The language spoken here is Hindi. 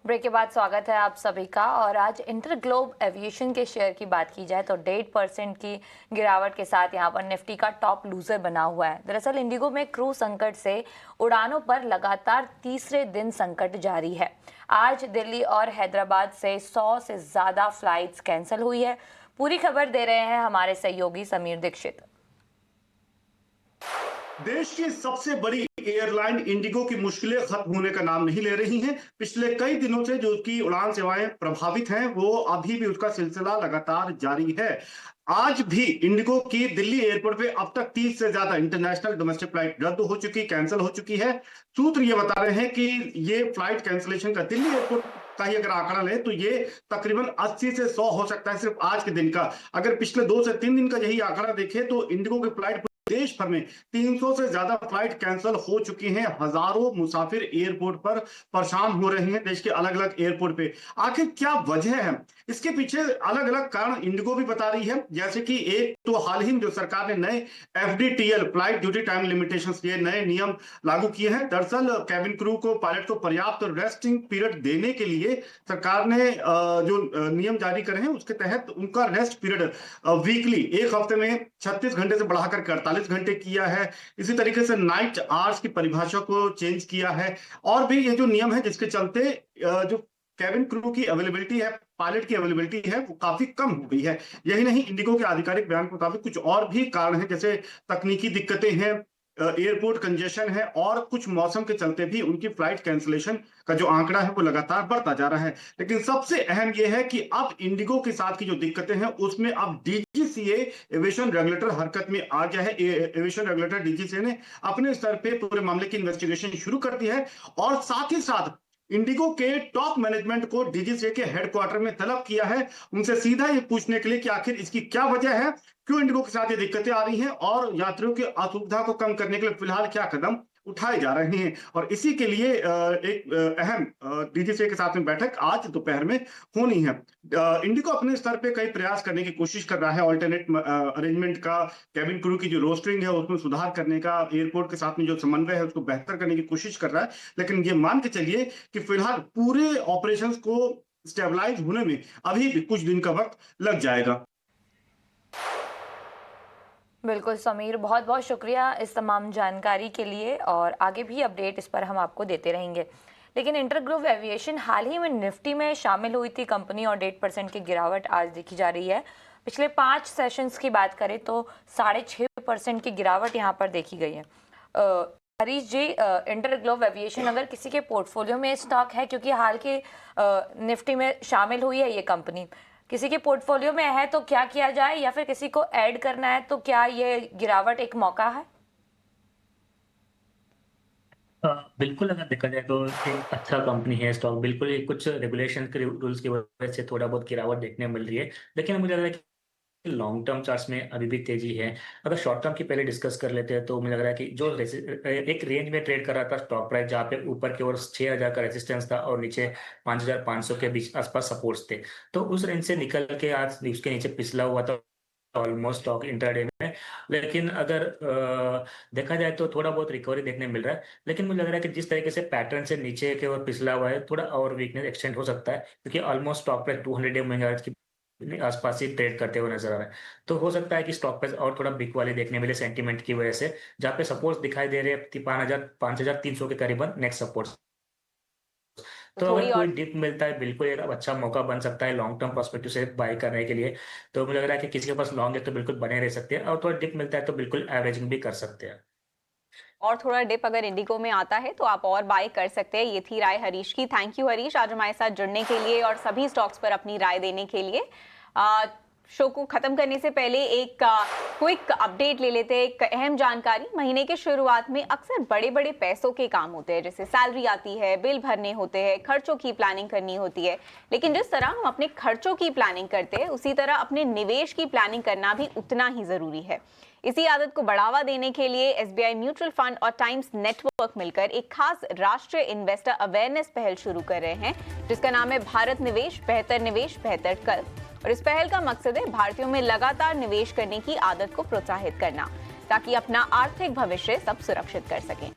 ब्रेक के बाद स्वागत है आप सभी का। और आज इंटरग्लोब एविएशन के शेयर की बात की जाए तो 1.5% की गिरावट के साथ यहां पर निफ्टी का टॉप लूजर बना हुआ है। दरअसल इंडिगो में क्रू संकट से उड़ानों पर लगातार तीसरे दिन संकट जारी है। आज दिल्ली और हैदराबाद से 100 से ज्यादा फ्लाइट्स कैंसिल हुई है। पूरी खबर दे रहे हैं हमारे सहयोगी समीर दीक्षित। देश की सबसे बड़ी एयरलाइन इंडिगो की मुश्किलें खत्म होने का नाम नहीं ले रही हैं। पिछले कई दिनों से जो उसकी उड़ान सेवाएं प्रभावित हैं, वो अभी भी उसका सिलसिला लगातार जारी है। आज भी इंडिगो की दिल्ली एयरपोर्ट पे अब तक 30 से ज्यादा इंटरनेशनल डोमेस्टिक फ्लाइट रद्द हो चुकी, कैंसिल हो चुकी है। सूत्र ये बता रहे हैं कि ये फ्लाइट कैंसिलेशन का दिल्ली एयरपोर्ट का ही अगर आंकड़ा ले तो ये तकरीबन 80 से 100 हो सकता है सिर्फ आज के दिन का। अगर पिछले 2 से 3 दिन का यही आंकड़ा देखें तो इंडिगो की फ्लाइट देश भर में 300 से ज्यादा फ्लाइट कैंसिल हो चुकी हैं। हजारों मुसाफिर एयरपोर्ट पर परेशान हो रहे हैं देश के अलग अलग एयरपोर्ट पे। आखिर क्या वजह है? इसके पीछे अलग अलग कारण इंडिगो भी बता रही है। जैसे कि एक तो हाल ही में जो सरकार ने नए FDTL flight duty time limitations ये नए नियम लागू किए हैं। दरअसल कैबिन क्रू को, पायलट को पर्याप्त रेस्टिंग पीरियड देने के लिए सरकार ने जो नियम जारी करे हैं उसके तहत उनका रेस्ट पीरियड वीकली एक हफ्ते में 36 घंटे से बढ़ाकर 48 घंटे किया है। इसी तरीके से नाइट आवर्स की परिभाषा को चेंज किया है। और भी ये जो नियम है जिसके चलते जो कैबिन क्रू की अवेलेबिलिटी है, पायलट की अवेलेबिलिटी है, वो काफी कम हो गई है। यही नहीं, इंडिगो के आधिकारिक बयान के मुताबिक कुछ और भी कारण हैं, जैसे तकनीकी दिक्कतें हैं, एयरपोर्ट कंजेशन है और कुछ मौसम के चलते भी उनकी फ्लाइट कैंसिलेशन का जो आंकड़ा है वो लगातार बढ़ता जा रहा है। लेकिन सबसे अहम यह है कि अब इंडिगो के साथ की जो दिक्कतें हैं उसमें अब डीजीसीए एविएशन रेगुलेटर हरकत में आ गया है। एविएशन रेगुलेटर डीजीसीए ने अपने स्तर पे पूरे मामले की इन्वेस्टिगेशन शुरू कर दी है और साथ ही साथ इंडिगो के टॉप मैनेजमेंट को डीजीसीए के हेडक्वार्टर में तलब किया है, उनसे सीधा ये पूछने के लिए कि आखिर इसकी क्या वजह है, क्यों इंडिगो के साथ ये दिक्कतें आ रही हैं और यात्रियों की असुविधा को कम करने के लिए फिलहाल क्या कदम उठाए जा रहे हैं। और इसी के लिए एक अहम डीजीसीए के साथ में बैठक आज दोपहर में होनी है। इंडिगो अपने स्तर पे कई प्रयास करने की कोशिश कर रहा है, ऑल्टरनेट अरेंजमेंट का, कैबिन क्रू की जो रोस्टरिंग है उसमें सुधार करने का, एयरपोर्ट के साथ में जो समन्वय है उसको बेहतर करने की कोशिश कर रहा है। लेकिन ये मान के चलिए कि फिलहाल पूरे ऑपरेशंस को स्टेबलाइज होने में अभी भी कुछ दिन का वक्त लग जाएगा। बिल्कुल समीर, बहुत बहुत शुक्रिया इस तमाम जानकारी के लिए और आगे भी अपडेट इस पर हम आपको देते रहेंगे। लेकिन इंटरग्लोब एविएशन हाल ही में निफ्टी में शामिल हुई थी कंपनी और 1.5% की गिरावट आज देखी जा रही है। पिछले 5 सेशंस की बात करें तो 6.5% की गिरावट यहाँ पर देखी गई है। हरीश जी, इंटरग्लोब एविएशन अगर किसी के पोर्टफोलियो में स्टॉक है, क्योंकि हाल के निफ्टी में शामिल हुई है ये कंपनी, किसी के पोर्टफोलियो में है तो क्या किया जाए, या फिर किसी को ऐड करना है तो क्या ये गिरावट एक मौका है? बिल्कुल, अगर देखा जाए तो एक अच्छा कंपनी है स्टॉक। बिल्कुल ये कुछ रेगुलेशन के रूल्स की वजह से थोड़ा बहुत गिरावट देखने मिल रही है, लेकिन मुझे लग रहा है कि लॉन्ग टर्म चार्ट्स में अभी भी तेजी है। अगर शॉर्ट टर्म की पहले डिस्कस कर लेते हैं तो मुझे लग रहा है कि जो एक रेंज में ट्रेड कर रहा था स्टॉक प्राइस, जहाँ पे ऊपर की ओर 6000 का रेजिस्टेंस था और नीचे 5500 के बीच आसपास सपोर्ट्स थे, तो उस रेंज से निकल के आज उसके नीचे पिछला हुआ था ऑलमोस्ट स्टॉक इंट्राडे में। लेकिन अगर देखा जाए तो थोड़ा बहुत रिकवरी देखने मिल रहा है, लेकिन मुझे लग रहा है कि जिस तरीके से पैटर्न से नीचे के ओर पिछला हुआ है, थोड़ा और वीकनेस एक्सटेंड हो सकता है, क्योंकि almost stock price 200 day moving average की आसपास ही ट्रेड करते हुए नजर आ रहा है। तो हो सकता है कि स्टॉक प्राइस और थोड़ा बिक वाली देखने मिले सेंटीमेंट की वजह से, जहाँ पे सपोर्ट दिखाई दे रहे हैं 5300 के करीबन नेक्स्ट सपोर्ट। तो अगर कोई डिप मिलता है, बिल्कुल एक अच्छा मौका बन सकता है लॉन्ग टर्म पर्सपेक्टिव से बाय करने के लिए। तो मुझे लग रहा है कि किसी के पास लॉन्ग है तो बिल्कुल बने रह सकते हैं, और थोड़ा डिप मिलता है तो बिल्कुल एवरेजिंग भी कर सकते हैं। और थोड़ा डिप अगर इंडिगो में आता है तो आप और बाय कर सकते हैं। ये थी राय हरीश की। थैंक यू हरीश, आज हमारे साथ जुड़ने के लिए और सभी स्टॉक्स पर अपनी राय देने के लिए। शो को खत्म करने से पहले एक क्विक अपडेट ले लेते हैं, एक अहम जानकारी। महीने के शुरुआत में अक्सर बड़े बड़े पैसों के काम होते हैं, जैसे सैलरी आती है, बिल भरने होते हैं, खर्चों की प्लानिंग करनी होती है। लेकिन जिस तरह हम अपने खर्चों की प्लानिंग करते हैं, उसी तरह अपने निवेश की प्लानिंग करना भी उतना ही जरूरी है। इसी आदत को बढ़ावा देने के लिए एसबीआई म्यूचुअल फंड और टाइम्स नेटवर्क मिलकर एक खास राष्ट्रीय इन्वेस्टर अवेयरनेस पहल शुरू कर रहे हैं, जिसका नाम है भारत निवेश, बेहतर कल। और इस पहल का मकसद है भारतीयों में लगातार निवेश करने की आदत को प्रोत्साहित करना, ताकि अपना आर्थिक भविष्य सब सुरक्षित कर सकें।